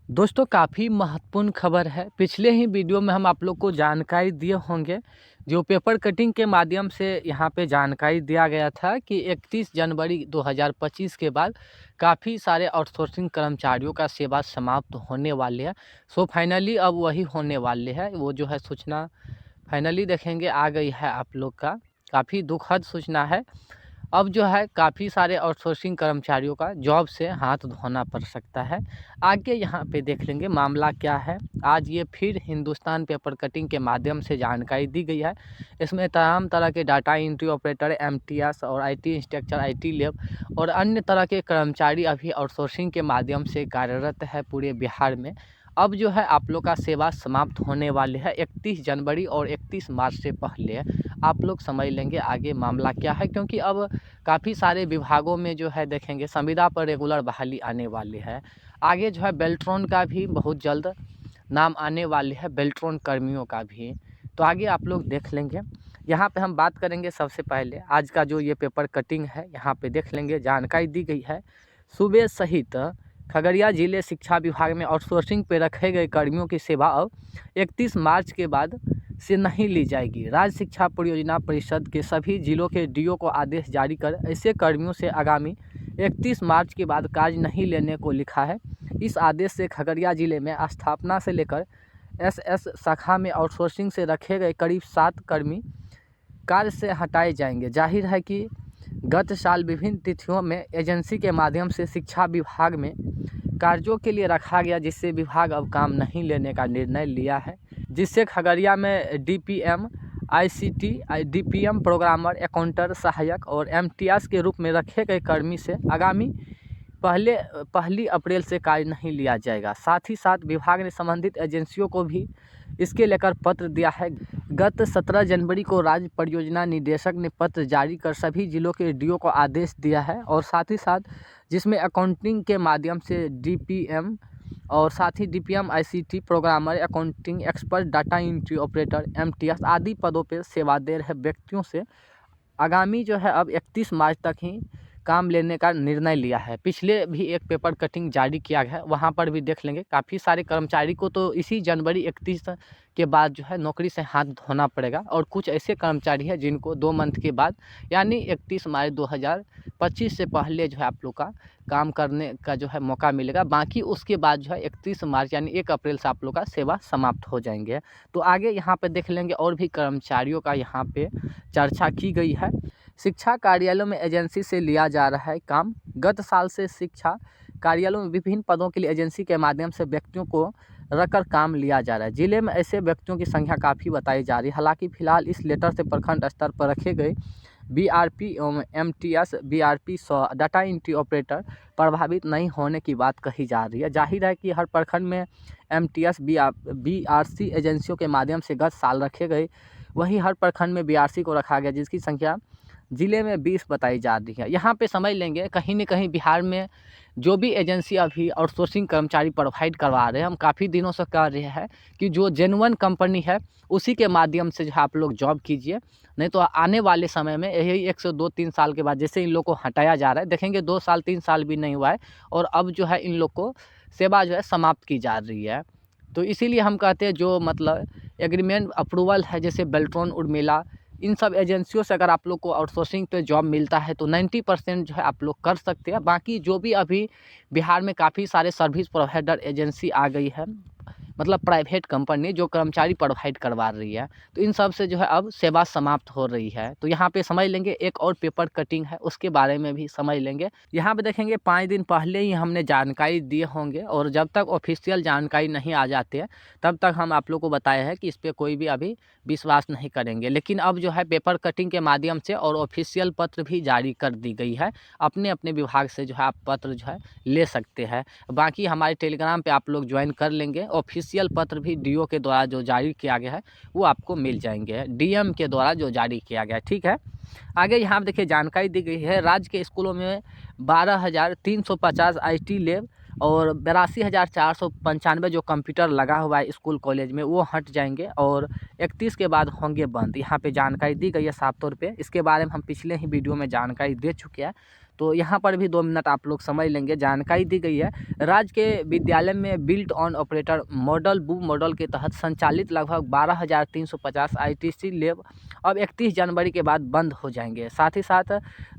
दोस्तों काफ़ी महत्वपूर्ण खबर है। पिछले ही वीडियो में हम आप लोग को जानकारी दिए होंगे, जो पेपर कटिंग के माध्यम से यहाँ पे जानकारी दिया गया था कि 31 जनवरी 2025 के बाद काफ़ी सारे आउटसोर्सिंग कर्मचारियों का सेवा समाप्त होने वाले हैं। सो फाइनली अब वही होने वाले हैं। वो जो है सूचना फाइनली देखेंगे आ गई है आप लोग का। काफ़ी दुखद सूचना है। अब जो है काफ़ी सारे आउटसोर्सिंग कर्मचारियों का जॉब से हाथ धोना पड़ सकता है। आगे यहाँ पे देख लेंगे मामला क्या है। आज ये फिर हिंदुस्तान पेपर कटिंग के माध्यम से जानकारी दी गई है। इसमें तमाम तरह के डाटा एंट्री ऑपरेटर, एमटीएस और आईटी इंस्ट्रक्टर, आईटी लैब और अन्य तरह के कर्मचारी अभी आउटसोर्सिंग के माध्यम से कार्यरत है पूरे बिहार में। अब जो है आप लोग का सेवा समाप्त होने वाले है 31 जनवरी और 31 मार्च से पहले। आप लोग समझ लेंगे आगे मामला क्या है, क्योंकि अब काफ़ी सारे विभागों में जो है देखेंगे संविदा पर रेगुलर बहाली आने वाली है। आगे जो है बेल्ट्रॉन का भी बहुत जल्द नाम आने वाले है, बेल्ट्रॉन कर्मियों का भी। तो आगे आप लोग देख लेंगे। यहाँ पे हम बात करेंगे सबसे पहले आज का जो ये पेपर कटिंग है। यहाँ पे देख लेंगे जानकारी दी गई है। सूबे सहित खगड़िया जिले शिक्षा विभाग में आउटसोर्सिंग पे रखे गए कर्मियों की सेवा अब 31 मार्च के बाद से नहीं ली जाएगी। राज्य शिक्षा परियोजना परिषद के सभी जिलों के डीओ को आदेश जारी कर ऐसे कर्मियों से आगामी 31 मार्च के बाद कार्य नहीं लेने को लिखा है। इस आदेश से खगड़िया जिले में स्थापना से लेकर एसएस शाखा में आउटसोर्सिंग से रखे गए करीब 7 कर्मी कार्य से हटाए जाएंगे। जाहिर है कि गत साल विभिन्न तिथियों में एजेंसी के माध्यम से शिक्षा विभाग में कार्यों के लिए रखा गया, जिससे विभाग अब काम नहीं लेने का निर्णय लिया है, जिससे खगड़िया में डीपीएम, आईसीटी, डीपीएम प्रोग्रामर, अकाउंटर, सहायक और एमटीएस के रूप में रखे गए कर्मी से आगामी पहली अप्रैल से कार्य नहीं लिया जाएगा। साथ ही साथ विभाग ने संबंधित एजेंसियों को भी इसके लेकर पत्र दिया है। गत 17 जनवरी को राज्य परियोजना निदेशक ने पत्र जारी कर सभी जिलों के डीओ को आदेश दिया है, और साथ ही साथ जिसमें अकाउंटिंग के माध्यम से डीपीएम और साथ ही DPM, ICT programmer, accounting expert, data entry operator, MTS आदि पदों पर सेवा दे रहे व्यक्तियों से आगामी जो है अब 31 मार्च तक ही काम लेने का निर्णय लिया है। पिछले भी एक पेपर कटिंग जारी किया गया है, वहाँ पर भी देख लेंगे काफ़ी सारे कर्मचारी को तो इसी जनवरी 31 के बाद जो है नौकरी से हाथ धोना पड़ेगा, और कुछ ऐसे कर्मचारी हैं जिनको 2 मंथ के बाद यानी 31 मार्च 2025 से पहले जो है आप लोग का काम करने का जो है मौका मिलेगा। बाकी उसके बाद जो है 31 मार्च यानी 1 अप्रैल से आप लोग का सेवा समाप्त हो जाएंगे। तो आगे यहाँ पे देख लेंगे और भी कर्मचारियों का यहाँ पे चर्चा की गई है। शिक्षा कार्यालयों में एजेंसी से लिया जा रहा है काम। गत साल से शिक्षा कार्यालयों में विभिन्न पदों के लिए एजेंसी के माध्यम से व्यक्तियों को रखकर काम लिया जा रहा है। जिले में ऐसे व्यक्तियों की संख्या काफ़ी बताई जा रही है। हालांकि फिलहाल इस लेटर से प्रखंड स्तर पर रखे गए बीआरपी एवं MTS, BRP 100 data entry operator प्रभावित नहीं होने की बात कही जा रही है। जाहिर है कि हर प्रखंड में एमटीएस, बीआरसी एजेंसियों के माध्यम से गत साल रखे गए, वहीं हर प्रखंड में बीआरसी को रखा गया, जिसकी संख्या ज़िले में 20 बताई जा रही है। यहाँ पे समझ लेंगे कहीं न कहीं बिहार में जो भी एजेंसी अभी आउटसोर्सिंग कर्मचारी प्रोवाइड करवा रहे हैं, हम काफ़ी दिनों से कह रहे हैं कि जो जेन्युइन कंपनी है उसी के माध्यम से जो है आप लोग जॉब कीजिए। नहीं तो आने वाले समय में यही 1 से 2-3 साल के बाद जैसे इन लोग को हटाया जा रहा है, देखेंगे 2 साल 3 साल भी नहीं हुआ है और अब जो है इन लोग को सेवा जो है समाप्त की जा रही है। तो इसीलिए हम कहते हैं जो मतलब एग्रीमेंट अप्रूवल है, जैसे बेल्ट्रॉन, उर्मिला, इन सब एजेंसियों से अगर आप लोग को आउटसोर्सिंग पे जॉब मिलता है तो 90% जो है आप लोग कर सकते हैं। बाकी जो भी अभी बिहार में काफ़ी सारे सर्विस प्रोवाइडर एजेंसी आ गई है, मतलब प्राइवेट कंपनी जो कर्मचारी प्रोवाइड करवा रही है, तो इन सब से जो है अब सेवा समाप्त हो रही है। तो यहाँ पे समझ लेंगे एक और पेपर कटिंग है, उसके बारे में भी समझ लेंगे। यहाँ पे देखेंगे 5 दिन पहले ही हमने जानकारी दिए होंगे, और जब तक ऑफिशियल जानकारी नहीं आ जाती है तब तक हम आप लोग को बताया है कि इस पर कोई भी अभी विश्वास नहीं करेंगे। लेकिन अब जो है पेपर कटिंग के माध्यम से और ऑफिशियल पत्र भी जारी कर दी गई है। अपने अपने विभाग से जो है आप पत्र जो है ले सकते हैं। बाकी हमारे टेलीग्राम पे आप लोग ज्वाइन कर लेंगे। ऑफिशियल पत्र भी डीओ के द्वारा जो जारी किया गया है वो आपको मिल जाएंगे, डीएम के द्वारा जो जारी किया गया है। ठीक है, आगे यहाँ पे देखिए जानकारी दी गई है। राज्य के स्कूलों में 12,350 आईटी लैब और 82,495 जो कंप्यूटर लगा हुआ है स्कूल कॉलेज में वो हट जाएंगे और 31 के बाद होंगे बंद। यहाँ पे जानकारी दी गई है साफ तौर पे। इसके बारे में हम पिछले ही वीडियो में जानकारी दे चुके हैं, तो यहाँ पर भी 2 मिनट आप लोग समझ लेंगे। जानकारी दी गई है राज्य के विद्यालय में बिल्ट ऑन ऑपरेटर मॉडल बू मॉडल के तहत संचालित लगभग 12,350 ITC लैब अब 31 जनवरी के बाद बंद हो जाएंगे। साथ ही साथ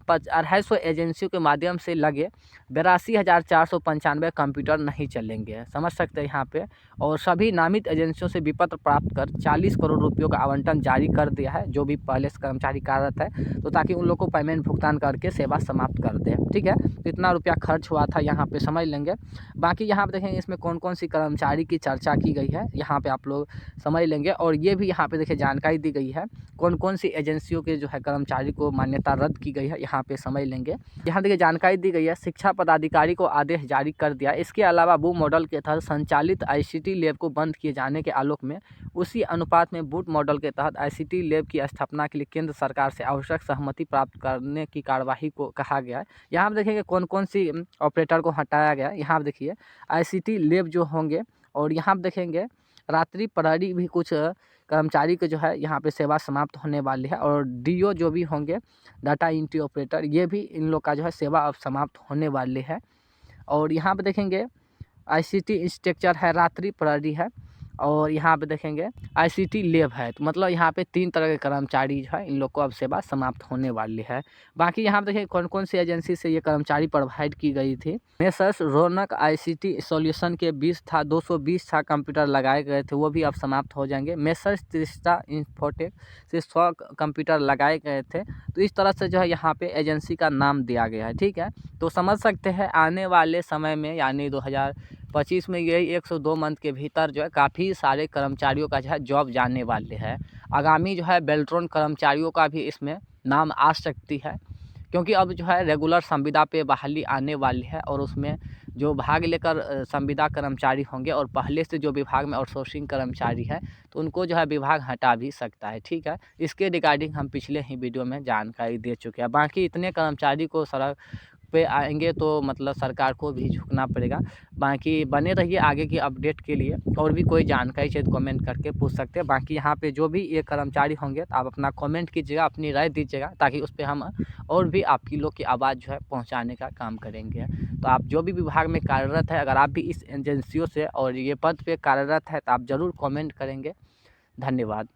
250 एजेंसियों के माध्यम से लगे 82,495 कंप्यूटर नहीं चलेंगे, समझ सकते हैं यहाँ पे। और सभी नामित एजेंसियों से विपत्र प्राप्त कर 40 करोड़ रुपयों का आवंटन जारी कर दिया है, जो भी पहले से कर्मचारी कार्यरत है, तो ताकि उन लोग को पेमेंट भुगतान करके सेवा समाप्त कर दे। ठीक है, तो इतना रुपया खर्च हुआ था, यहाँ पे समझ लेंगे। बाकी यहाँ पे देखेंगे इसमें कौन कौन सी कर्मचारी की चर्चा की गई है, यहाँ पे आप लोग समझ लेंगे। और ये भी यहाँ पे देखिए जानकारी दी गई है कौन कौन सी एजेंसियों के जो है कर्मचारी को मान्यता रद्द की गई है, यहाँ पे समझ लेंगे। यहाँ देखिए जानकारी दी गई है शिक्षा पदाधिकारी को आदेश जारी कर दिया। इसके अलावा बू मॉडल के तहत संचालित ICT लैब को बंद किए जाने के आलोक में उसी अनुपात में बूट मॉडल के तहत ICT लैब की स्थापना के लिए केंद्र सरकार से आवश्यक सहमति प्राप्त करने की कार्यवाही को कहा गया है। यहाँ पर देखेंगे कौन कौन सी ऑपरेटर को हटाया गया है। यहाँ पर देखिए ICT लैब जो होंगे, और यहाँ पर देखेंगे रात्रि प्रहरी भी कुछ कर्मचारी के जो है यहाँ पे सेवा समाप्त होने वाली है। और DO जो भी होंगे डाटा एंट्री ऑपरेटर, ये भी इन लोग का जो है सेवा अब समाप्त होने वाली है। और यहाँ पे देखेंगे ICT इंस्ट्रक्चर है, रात्रि प्रहरी है, और यहाँ पे देखेंगे ICT लैब है। तो मतलब यहाँ पे 3 तरह के कर्मचारी जो है इन लोग को अब सेवा समाप्त होने वाली है। बाकी यहाँ पे देखिए कौन कौन सी एजेंसी से ये कर्मचारी प्रोवाइड की गई थी। मेसर्स रौनक ICT सॉल्यूशन के 220 था कंप्यूटर लगाए गए थे, वो भी अब समाप्त हो जाएंगे। मेसर्स त्रिस्टा इंफोटेक से 100 कंप्यूटर लगाए गए थे। तो इस तरह से जो है यहाँ पे एजेंसी का नाम दिया गया है। ठीक है, तो समझ सकते हैं आने वाले समय में यानी 2025 में यही 102 मंथ के भीतर जो है काफ़ी सारे कर्मचारियों का जो है जॉब जाने वाले हैं। आगामी जो है बेल्ट्रॉन कर्मचारियों का भी इसमें नाम आ सकती है, क्योंकि अब जो है रेगुलर संविदा पे बहाली आने वाली है, और उसमें जो भाग लेकर संविदा कर्मचारी होंगे और पहले से जो विभाग में आउटसोर्सिंग कर्मचारी है तो उनको जो है विभाग हटा भी सकता है। ठीक है, इसके रिगार्डिंग हम पिछले ही वीडियो में जानकारी दे चुके हैं। बाकी इतने कर्मचारी को सड़क पे आएंगे तो मतलब सरकार को भी झुकना पड़ेगा। बाकी बने रहिए आगे की अपडेट के लिए, और भी कोई जानकारी चाहिए तो कमेंट करके पूछ सकते हैं। बाकी यहाँ पे जो भी ये कर्मचारी होंगे तो आप अपना कमेंट कीजिएगा, अपनी राय दीजिएगा, ताकि उस पर हम और भी आपकी लोग की आवाज़ जो है पहुँचाने का काम करेंगे। तो आप जो भी विभाग में कार्यरत है, अगर आप भी इस एजेंसियों से और ये पद पे कार्यरत है तो आप ज़रूर कमेंट करेंगे। धन्यवाद।